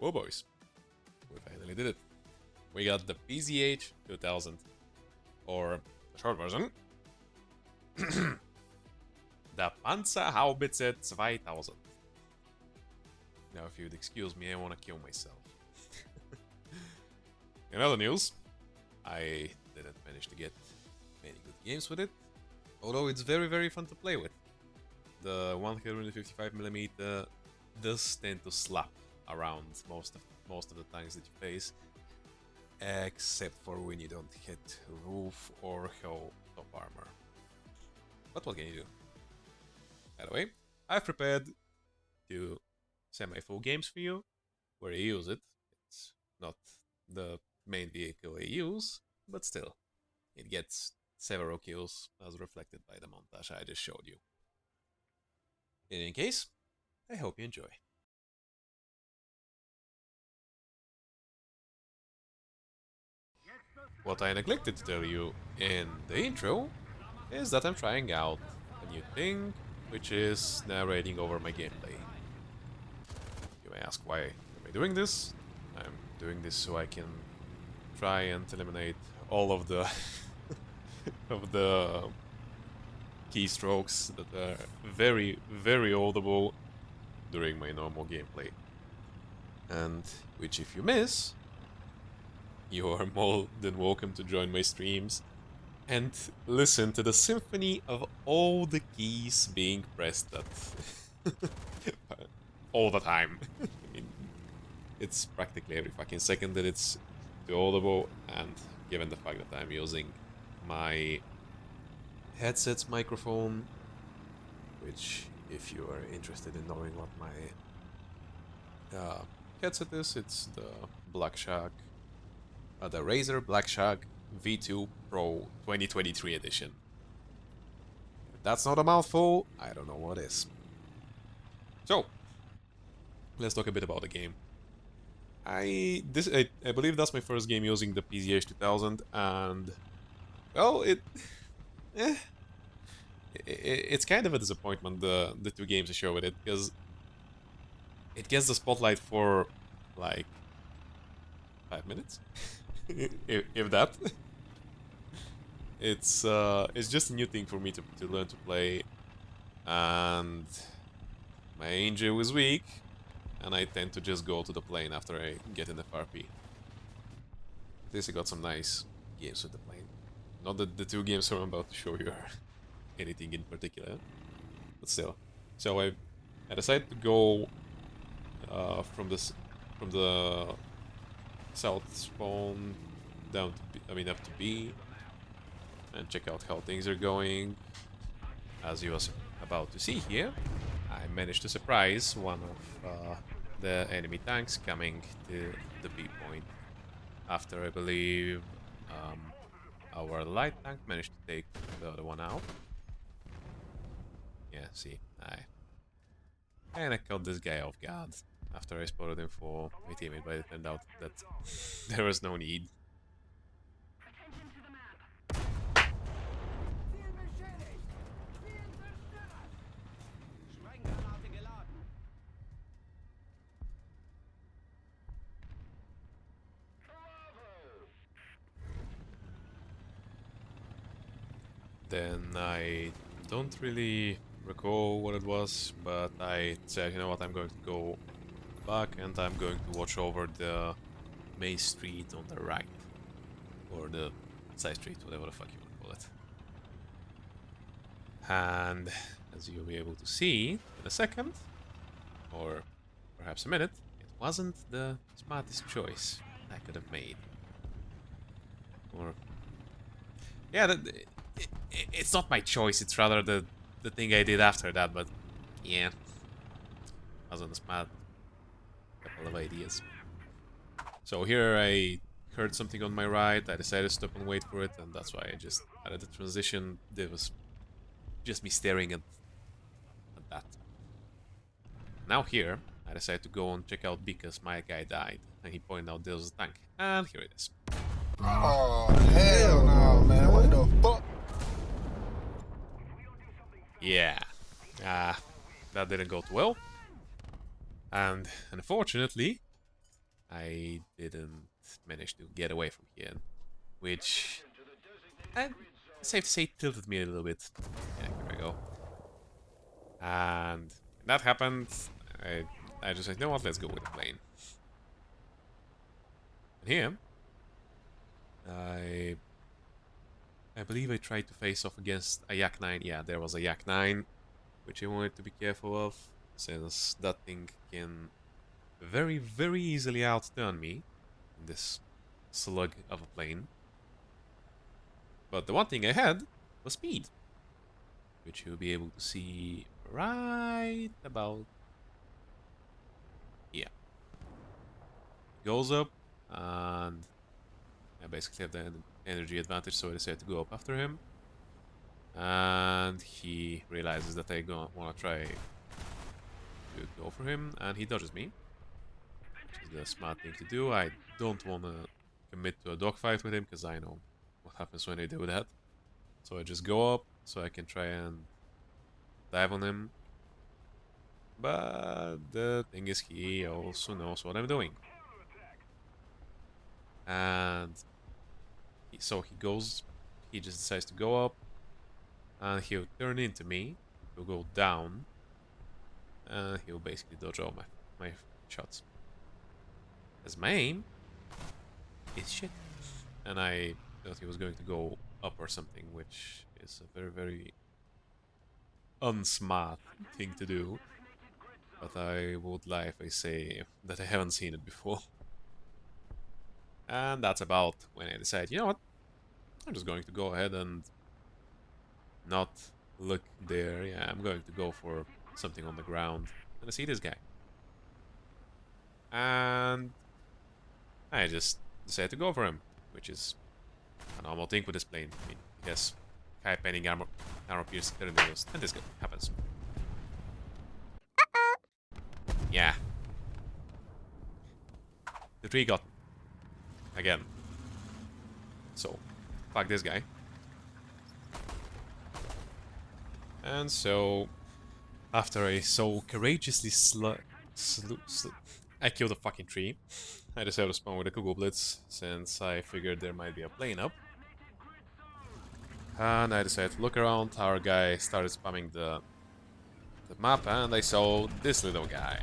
Whoa, boys. We finally did it. We got the PZH 2000, or the short version, the Panzerhaubitze 2000. Now, if you'd excuse me, I want to kill myself. In other news, I didn't manage to get many good games with it, although it's very, very fun to play with. The 155mm does tend to slap around most of the times that you face, except for when you don't hit roof or hull top armor. But what can you do? By the way, I've prepared 2 semi-full games for you where I use it. It's not the main vehicle I use, but still, it gets several kills as reflected by the montage I just showed you. In any case, I hope you enjoy. What I neglected to tell you in the intro is that I'm trying out a new thing, which is narrating over my gameplay. You may ask, why am I doing this? I'm doing this so I can try and eliminate all of the of the keystrokes that are very, very audible during my normal gameplay. And which, if you miss, you are more than welcome to join my streams and listen to the symphony of all the keys being pressed at all the time. I mean, it's practically every fucking second that it's too audible, and given the fact that I'm using my headset's microphone, which, if you are interested in knowing what my headset is, it's the Blackshark, the Razer Blackshark V2 Pro 2023 edition. If that's not a mouthful, I don't know what is. So, let's talk a bit about the game. I believe that's my first game using the PZH 2000, and well, it's kind of a disappointment, the 2 games I show with it, because it gets the spotlight for like 5 minutes, if that. It's just a new thing for me to learn to play, and my engine was weak, and I tend to just go to the plane after I get an FRP. At least I got some nice games with the plane. Not that the 2 games I'm about to show you are anything in particular, but still. So I decided to go from the south spawn down to up to B, and check out how things are going. As you was about to see here, I managed to surprise one of the enemy tanks coming to the B point after, I believe, our light tank managed to take the other one out. Yeah, see, I caught this guy off guard after I spotted him for my teammate, but it turned out that there was no need. Then I don't really recall what it was, but I said, you know what, I'm going to go back and I'm going to watch over the main street on the right. Or the side street, whatever the fuck you want to call it. And as you'll be able to see in a second, or perhaps a minute, it wasn't the smartest choice I could have made. Or... yeah, it's not my choice, it's rather the thing I did after that, but yeah, wasn't a smart couple of ideas. So here I heard something on my right, I decided to stop and wait for it, and that's why I just added the transition. There was just me staring at that. Now here, I decided to go and check out because my guy died, and he pointed out there was a tank, and here it is. Oh, hell no, man. What the fuck? Yeah, that didn't go too well. And unfortunately, I didn't manage to get away from here, which, safe to say, tilted me a little bit. Yeah, here we go. And that happened. I just said, you know what, let's go with the plane. And here, I believe I tried to face off against a Yak 9. Yeah, there was a Yak 9, which I wanted to be careful of, since that thing can very, very easily outturn me in this slug of a plane. But the one thing I had was speed, which you'll be able to see right about here. Goes up, and I basically have the energy advantage, so I decided to go up after him. And he realizes that I want to try to go for him, and he dodges me, which is the smart thing to do. I don't want to commit to a dogfight with him, because I know what happens when I do that. So I just go up, so I can try and dive on him. But the thing is, he also knows what I'm doing. And so he just decides to go up, and he'll turn into me, he'll go down, and he'll basically dodge all my shots. As my aim is shit. And I thought he was going to go up or something, which is a very, very unsmart thing to do. But I would lie if I say that I haven't seen it before. And that's about when I decide, you know what, I'm just going to go ahead and not look there. Yeah, I'm going to go for something on the ground. And I see this guy. And I just decided to go for him, which is a normal thing with this plane. I mean, he has high panning armor piercing tornadoes, and this happens. Yeah. The tree got me. Again. So, fuck this guy. And so, after I so courageously I killed a fucking tree, I decided to spawn with a Google Blitz, since I figured there might be a plane up. And I decided to look around. Our guy started spamming the map, and I saw this little guy.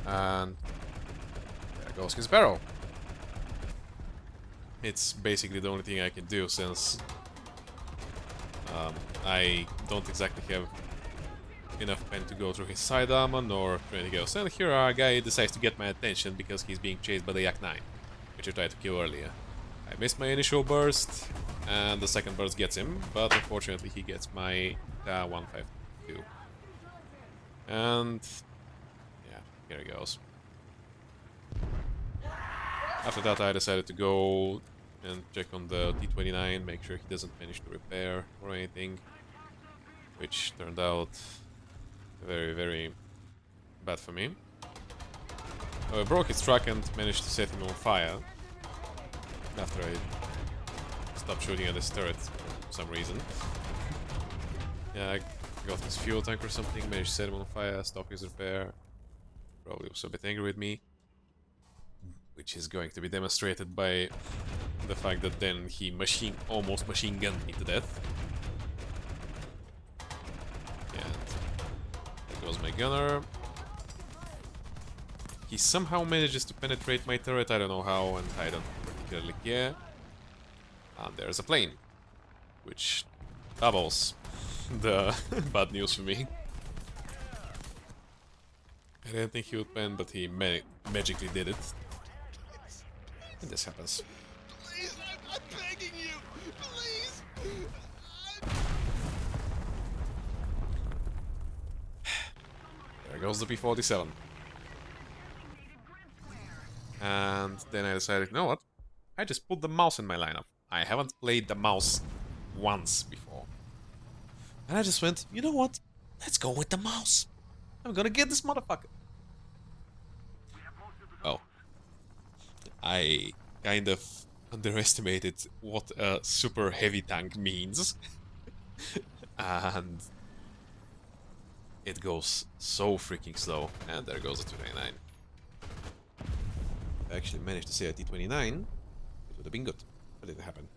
And there goes his barrel. It's basically the only thing I can do, since I don't exactly have enough pen to go through his side armor nor through anything else. And here our guy decides to get my attention because he's being chased by the Yak 9, which I tried to kill earlier. I missed my initial burst, and the second burst gets him, but unfortunately he gets my 152. And yeah, here he goes. After that I decided to go and check on the T-29, make sure he doesn't finish the repair or anything, which turned out very, very bad for me. I broke his truck and managed to set him on fire after I stopped shooting at his turret for some reason. Yeah, I got his fuel tank or something, managed to set him on fire, stop his repair. Probably was a bit angry with me, which is going to be demonstrated by the fact that then he almost machine gunned me to death. And there goes my gunner. He somehow manages to penetrate my turret, I don't know how, and I don't particularly care. And there's a plane, which doubles the bad news for me. I didn't think he would pen, but he magically did it. And this happens. Please, I'm begging you! Please! There goes the P-47. And then I decided, you know what? I just put the mouse in my lineup. I haven't played the mouse once before. And I just went, you know what? Let's go with the mouse. I'm gonna get this motherfucker. Oh. I kind of underestimated what a super heavy tank means. And it goes so freaking slow. And there goes the 299. I actually managed to say a T-29, it would have been good, but it didn't happen.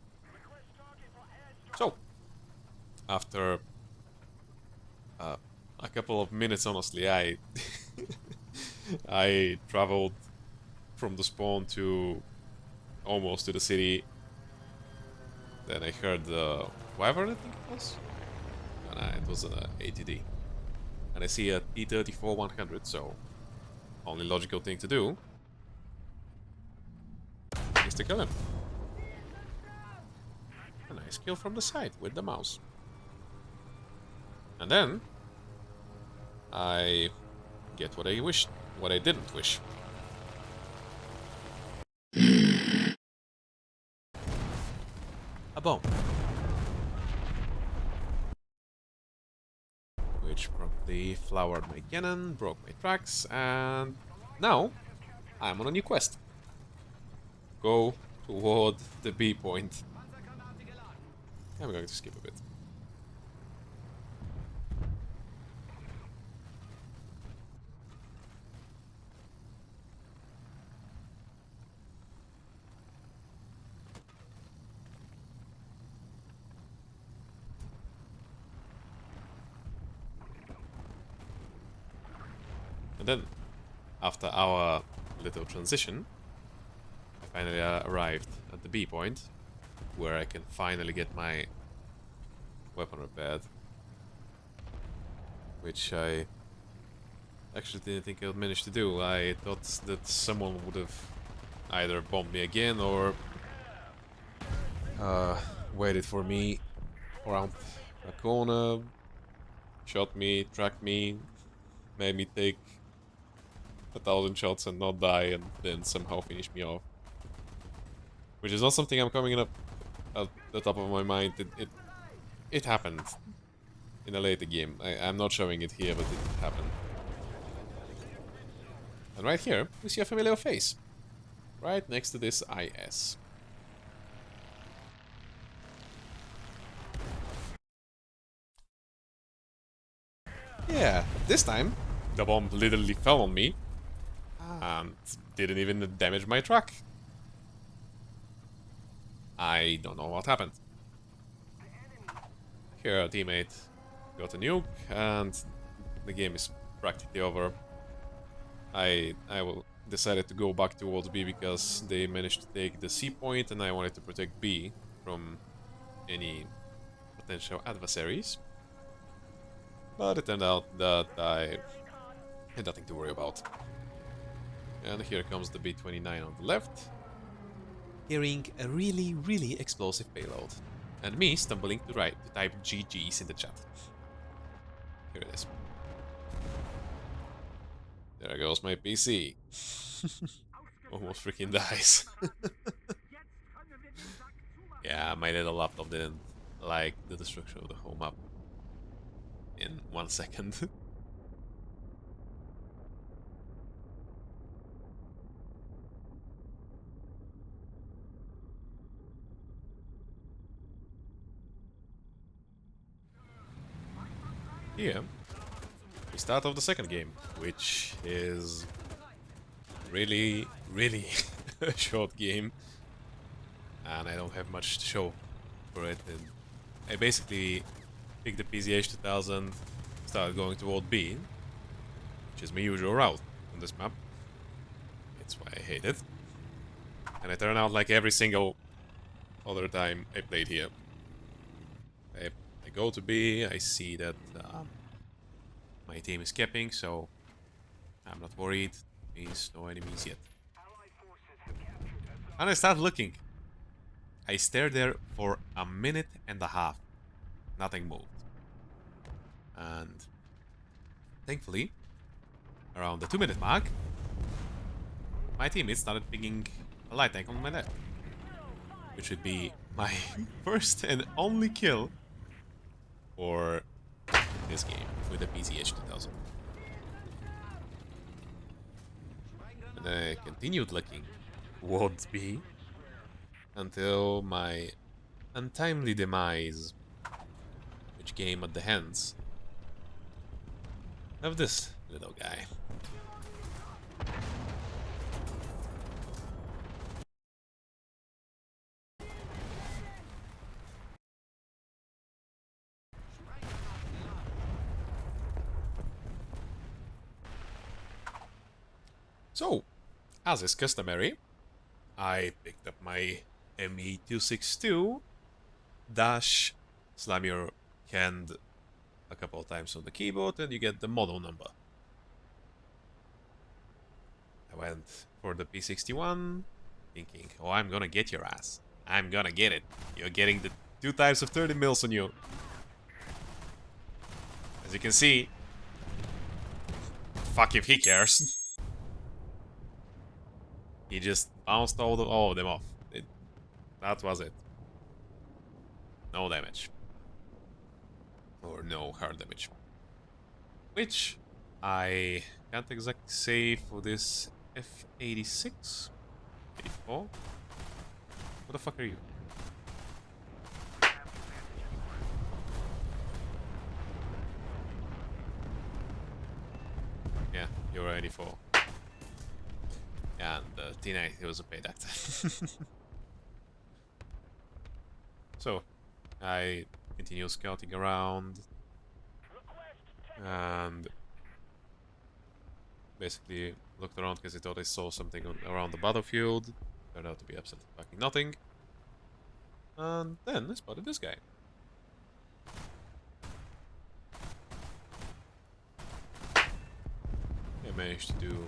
So, after a couple of minutes, honestly, I I traveled from the spawn to almost to the city. Then I heard the Wyvern, I think it was. And it was an ATD. And I see a T-34-100, so only logical thing to do is to kill him. A nice kill from the side with the mouse. And then I get what I wished, what I didn't wish. A bomb. Which promptly flowered my cannon, broke my tracks, and now I'm on a new quest. Go toward the B point. I'm going to skip a bit. And then, after our little transition, I finally arrived at the B point, where I can finally get my weapon repaired. Which I actually didn't think I would manage to do. I thought that someone would have either bombed me again or waited for me around a corner, shot me, tracked me, made me take 1,000 shots and not die, and then somehow finish me off. Which is not something I'm coming up at the top of my mind. It happened in a later game. I'm not showing it here, but it happened. And right here, we see a familiar face. Right next to this IS. Yeah, this time, the bomb literally fell on me. And didn't even damage my truck. I don't know what happened. Here, a teammate got a nuke, and the game is practically over. I will decided to go back towards B because they managed to take the C point, and I wanted to protect B from any potential adversaries. But it turned out that I had nothing to worry about. And here comes the B-29 on the left, carrying a really explosive payload. And me stumbling to type GG's in the chat. Here it is. There goes my PC. Almost freaking dies. Yeah, my little laptop didn't like the destruction of the whole map in 1 second. Here, we start off the second game, which is really a short game, and I don't have much to show for it. And I basically picked the PZH 2000, started going toward B, which is my usual route on this map. That's why I hate it. And it turned out like every single other time I played here. I go to B, I see that my team is capping, so I'm not worried. There's no enemies yet. And I start looking. I stare there for 1.5 minutes. Nothing moved. And thankfully, around the 2-minute mark, my teammates started picking a light tank on my left. Which would be my first and only kill for this game with the PZH 2000. And I continued looking towards B until my untimely demise, which came at the hands of this little guy. So, as is customary, I picked up my ME262, dash, slam your hand a couple of times on the keyboard, and you get the model number. I went for the P61, thinking, oh, I'm gonna get your ass. I'm gonna get it. You're getting the 2 types of 30 mils on you. As you can see, fuck if he cares. He just bounced all of them off. That was it. No damage. Or no hard damage. Which I can't exactly say for this F86. 84? What the fuck are you? Yeah, you're 84. And T9, he was a paid actor. So, I continue scouting around. And basically looked around because I thought I saw something around the battlefield. Turned out to be absolutely fucking nothing. And then I spotted this guy. I managed to do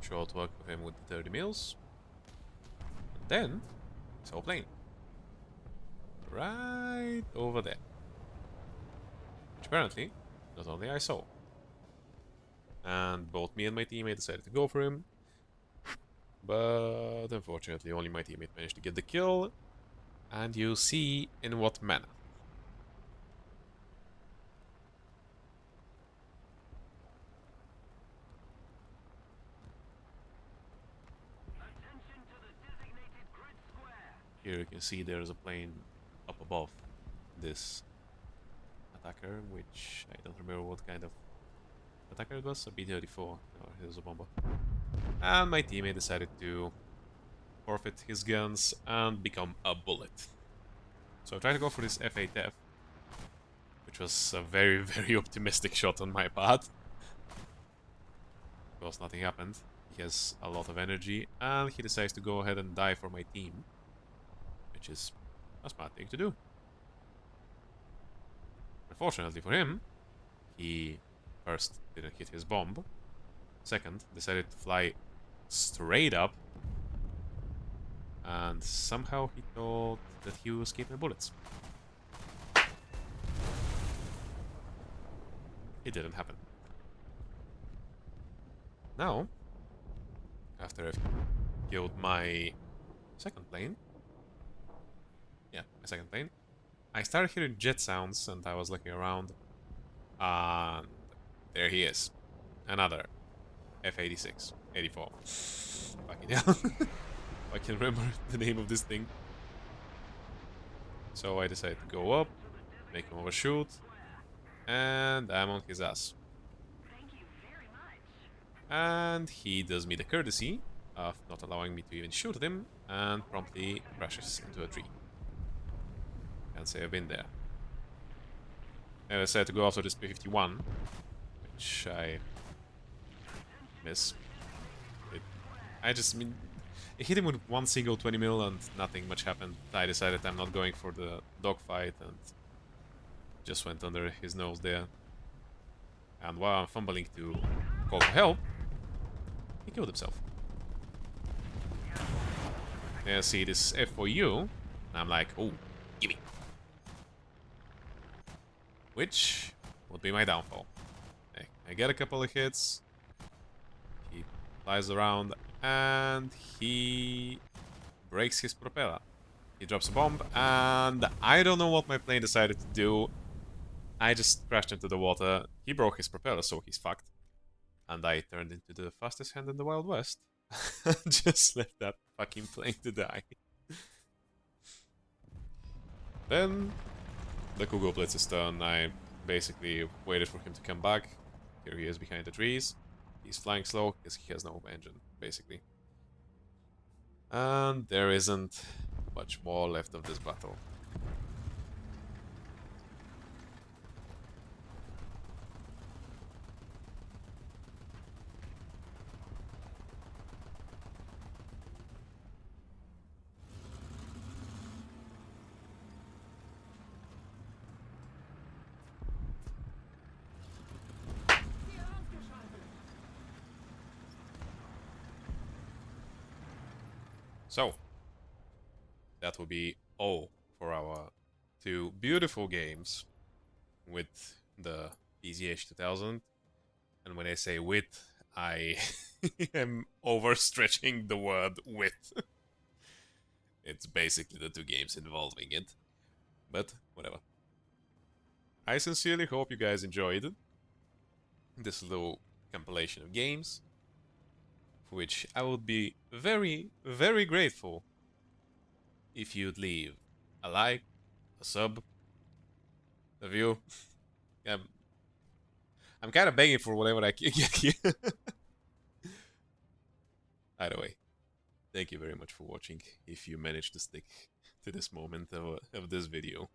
short work with him with the 30 mils. And then I saw a plane. Right over there. Which apparently, not only I saw. And both me and my teammate decided to go for him. But unfortunately, only my teammate managed to get the kill. And you see in what manner. Here you can see there's a plane up above this attacker, which I don't remember what kind of attacker it was, a B-34, or it was a bomber. And my teammate decided to forfeit his guns and become a bullet. So I tried to go for this F8F, which was a very, very optimistic shot on my part. Of course, nothing happened. He has a lot of energy, and he decides to go ahead and die for my team, which is a smart thing to do. Unfortunately for him, he first didn't hit his bomb, second decided to fly straight up, and somehow he thought that he was escaping bullets. It didn't happen. Now, after I've killed my second plane, I started hearing jet sounds, and I was looking around, and there he is. Another F86, 84. Fucking hell. I can remember the name of this thing. So I decided to go up, make him overshoot, and I'm on his ass. And he does me the courtesy of not allowing me to even shoot at him, and promptly crashes into a tree. Can't say I've been there. And I decided to go after this P51, which I miss. It hit him with one single 20 mil and nothing much happened. I decided I'm not going for the dogfight and just went under his nose there. And while I'm fumbling to call for help, he killed himself. Then I see this F for you, and I'm like, oh, gimme. Which would be my downfall. I get a couple of hits, he flies around, and he breaks his propeller. He drops a bomb, and I don't know what my plane decided to do. I just crashed into the water. He broke his propeller, so he's fucked. And I turned into the fastest hand in the Wild West. Just left that fucking plane to die. Then the Kugel Blitz's turn. I basically waited for him to come back. Here he is behind the trees. He's flying slow because he has no engine, basically. And there isn't much more left of this battle. So, that will be all for our two beautiful games with the PZH 2000. And when I say with, I am overstretching the word with. It's basically the two games involving it. But, whatever. I sincerely hope you guys enjoyed this little compilation of games, for which I would be very, very grateful if you'd leave a like, a sub, a view. I'm kind of begging for whatever I can get here. Either way, thank you very much for watching, if you managed to stick to this moment of this video.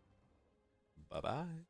Bye-bye.